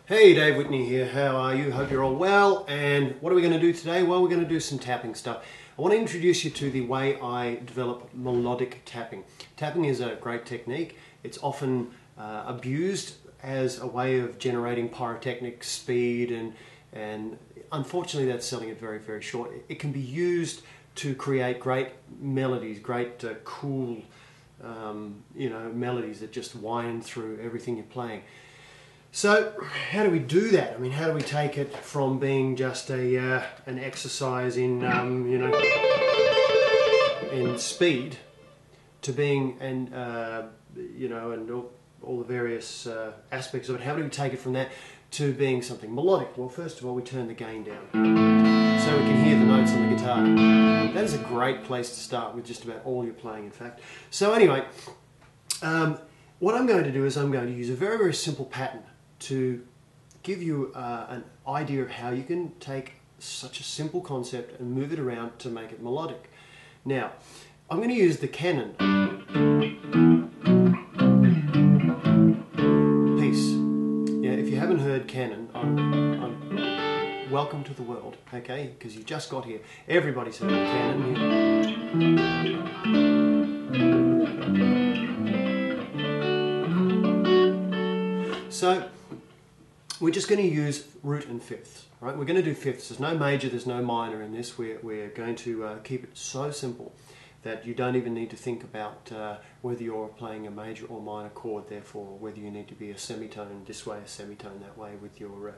Hey, Dave Whitney here. How are you? Hope you're all well. And what are we going to do today? Well, we're going to do some tapping stuff. I want to introduce you to the way I develop melodic tapping. Tapping is a great technique. It's often abused as a way of generating pyrotechnic speed, and unfortunately that's selling it very, very short. It can be used to create great melodies, great cool melodies that just wind through everything you're playing. So how do we do that? I mean, how do we take it from being just an exercise in in speed to being and all the various aspects of it? How do we take it from that to being something melodic? Well, first of all, we turn the gain down so we can hear the notes on the guitar. That is a great place to start with just about all you're playing, in fact. So anyway, what I'm going to do is I'm going to use a very, very simple pattern to give you an idea of how you can take such a simple concept and move it around to make it melodic. Now, I'm going to use the canon piece. Yeah, if you haven't heard canon, I'm welcome to the world, okay? Because you just got here. Everybody's heard canon here. So, we're just going to use root and fifths, right? We're going to do fifths. There's no major, there's no minor in this. We're going to keep it so simple that you don't even need to think about whether you're playing a major or minor chord, therefore whether you need to be a semitone this way, a semitone that way with your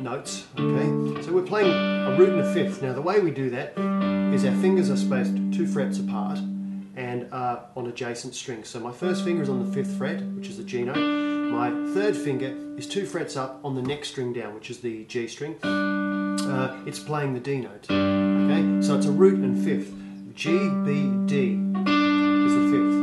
notes, okay? So we're playing a root and a fifth. Now the way we do that is our fingers are spaced 2 frets apart and are on adjacent strings. So my first finger is on the 5th fret, which is the G note. My 3rd finger is 2 frets up on the next string down, which is the G string. It's playing the D note. Okay, so it's a root and fifth. G, B, D is the 5th.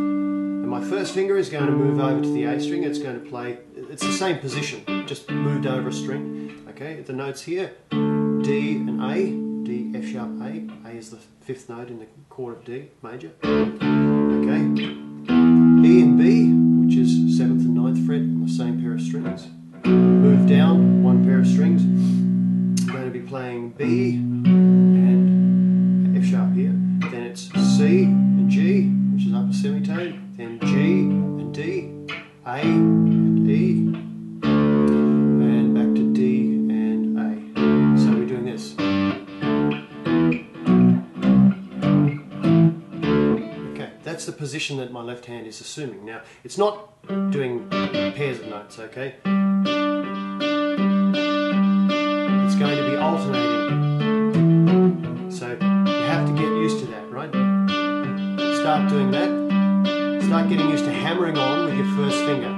And my first finger is going to move over to the A string. It's going to play. It's the same position, just moved over a string. Okay, the notes here: D and A. D, F sharp, A. A is the 5th note in the chord of D major. Okay, E and B, which is 7th and 9th fret on the same pair of strings. Move down 1 pair of strings. I'm going to be playing B and F sharp here. Then it's C and G, which is upper semitone. Then G and D, A and E, and back to D and A. So we're doing this. Okay, that's the position that my left hand is assuming. Now, it's not doing pairs of notes, okay? It's going to be alternating. So you have to get used to that, right? Start doing that. Start getting used to hammering on with your first finger.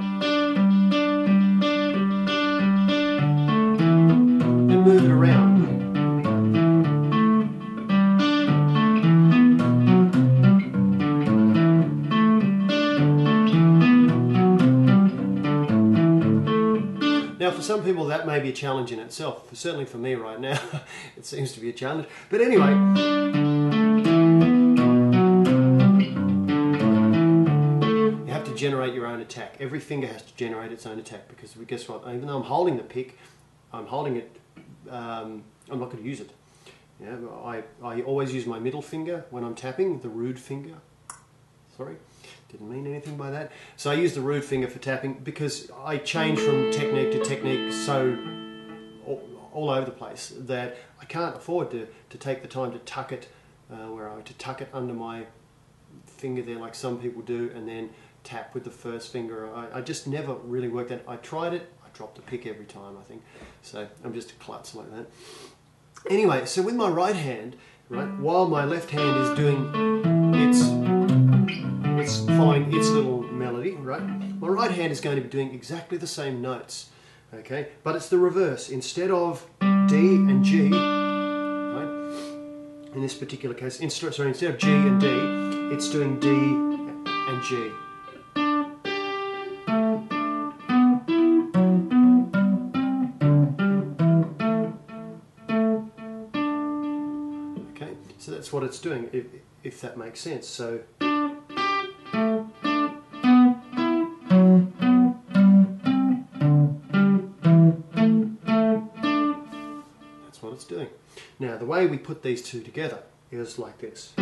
Then move it around. Now, for some people that may be a challenge in itself. Certainly for me right now, it seems to be a challenge. But anyway, you have to generate your own attack. Every finger has to generate its own attack, because guess what? Even though I'm holding the pick, I'm holding it. I'm not going to use it. Yeah, I always use my middle finger when I'm tapping, the rude finger. Sorry. Didn't mean anything by that. So I use the root finger for tapping because I change from technique to technique so all over the place that I can't afford to take the time to tuck it to tuck it under my finger there like some people do and then tap with the first finger. I just never really worked that. I tried it, I dropped a pick every time, I think. So I'm just a klutz like that. Anyway, so with my right hand, right, while my left hand is doing it's following its little melody, right? My right hand is going to be doing exactly the same notes, okay? But it's the reverse. Instead of D and G, right? In this particular case, instead of G and D, it's doing D and G. Okay, so that's what it's doing, if that makes sense. So. Now the way we put these two together is like this.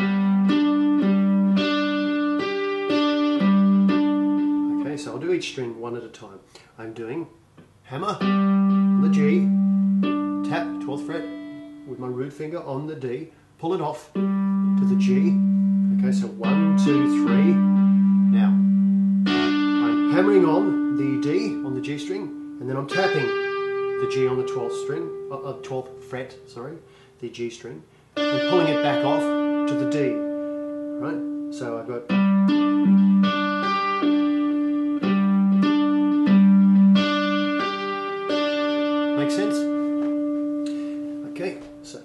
Okay, so I'll do each string one at a time. I'm doing hammer on the G, tap 12th fret with my root finger on the D, pull it off to the G. Okay, so 1, 2, 3. Now I'm hammering on the D on the G string, and then I'm tapping the G on the 12th string, 12th fret, sorry, the G string, and pulling it back off to the D. Right? So I've got. Make sense? Okay, so.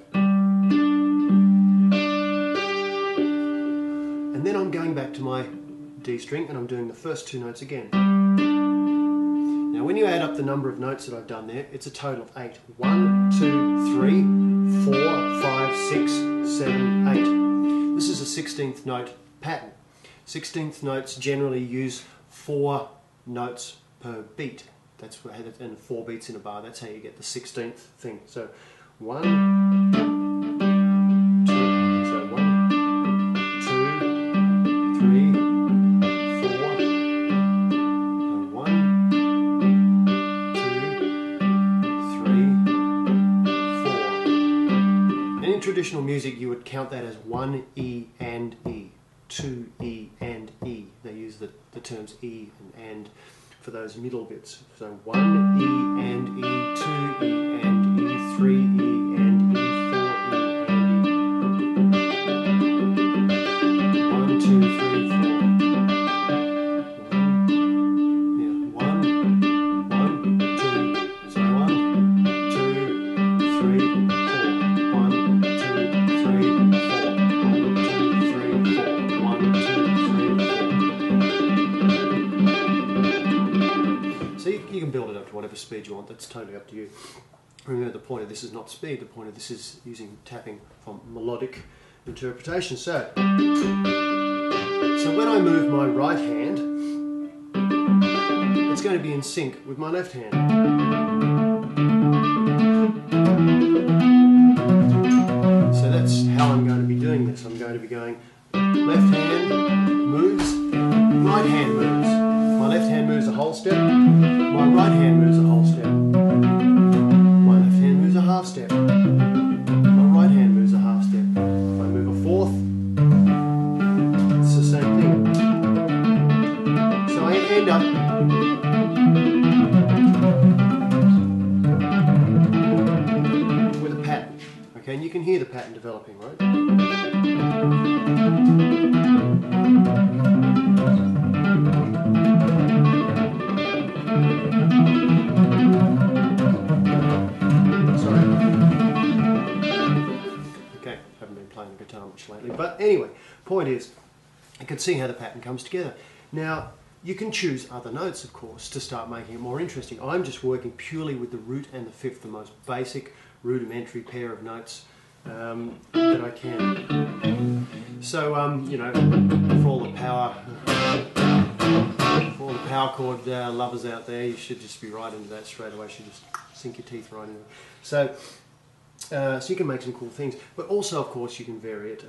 And then I'm going back to my D string and I'm doing the first two notes again. Now when you add up the number of notes that I've done there, it's a total of 8. 1, 2, 3, 4, 5, 6, 7, 8. This is a 16th note pattern. 16th notes generally use 4 notes per beat. That's what, and 4 beats in a bar. That's how you get the 16th thing. So 1, 2, so 1, 2, 3, 4, 1, 2, 3, 4. And in traditional music, you would count that as 1 E and E, 2 E and E. They use the terms E and for those middle bits. So 1 E and E, 2 E and E, 3 E and E, 4 E and E. 1, 2, 3, 4. 1, 2, so 1, 2, 3, 4. 1, 2, 3, 4. 1, 2, 3, 4. 1, 2, 3, 4. So you can build it up to whatever speed you want. That's totally up to you. Remember, the point of this is not speed. The point of this is using tapping from melodic interpretation. So when I move my right hand, it's going to be in sync with my left hand. So that's how I'm going to be doing this. I'm going to be going left hand moves, right hand moves. My left hand moves a whole step, my right hand moves a whole step. My left hand moves a half step, my right hand moves a half step. If I move a fourth, it's the same thing. So I end up with a pattern. Okay, and you can hear the pattern developing, right? Lately, but anyway, point is, you can see how the pattern comes together. Now, you can choose other notes, of course, to start making it more interesting. I'm just working purely with the root and the fifth, the most basic, rudimentary pair of notes that I can. So, you know, for all the power chord lovers out there, you should just be right into that straight away. You should just sink your teeth right into it. So you can make some cool things, but also, of course, you can vary it.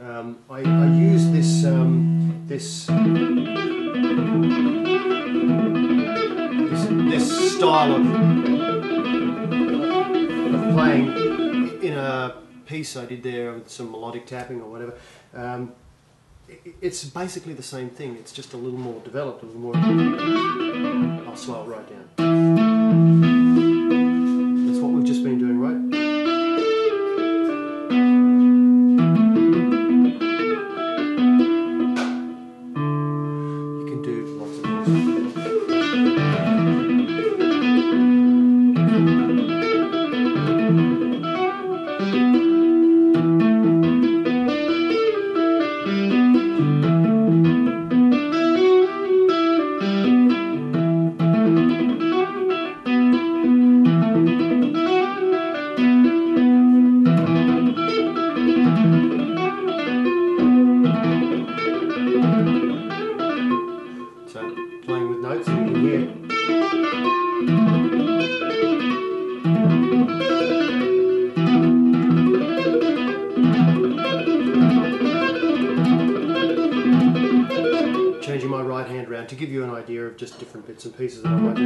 I use this this style of playing in a piece I did there with some melodic tapping or whatever. It's basically the same thing. It's just a little more developed, a little more. I'll slow it right down. That's what we've just been doing, right? just different bits and pieces that I might do.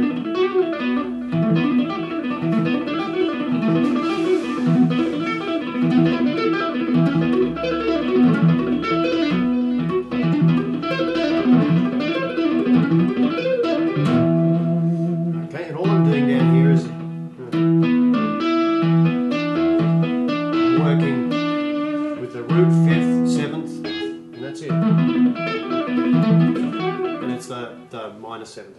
Okay, and all I'm doing down here is I'm working with the root, 5th, 7th, and that's it. And it's the minor 7th.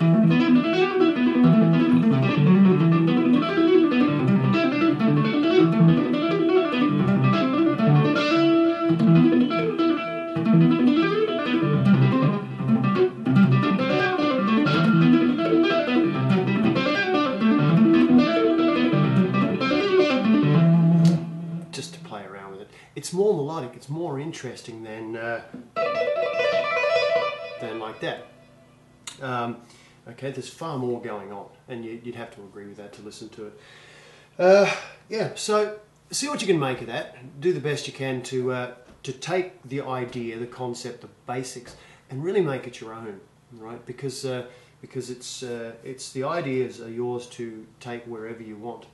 Just to play around with it. It's more melodic, it's more interesting than like that. Okay, there's far more going on, and you'd have to agree with that to listen to it. Yeah, so see what you can make of that. Do the best you can to take the idea, the concept, the basics, and really make it your own, right? Because it's the ideas are yours to take wherever you want.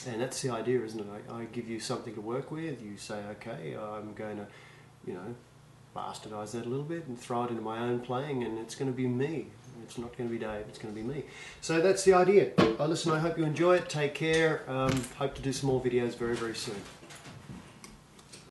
And that's the idea, isn't it? I give you something to work with. You say, okay, I'm going to, you know, bastardize that a little bit and throw it into my own playing, and it's going to be me. It's not going to be Dave, it's going to be me. So that's the idea. Listen, I hope you enjoy it. Take care. Hope to do some more videos very, very soon.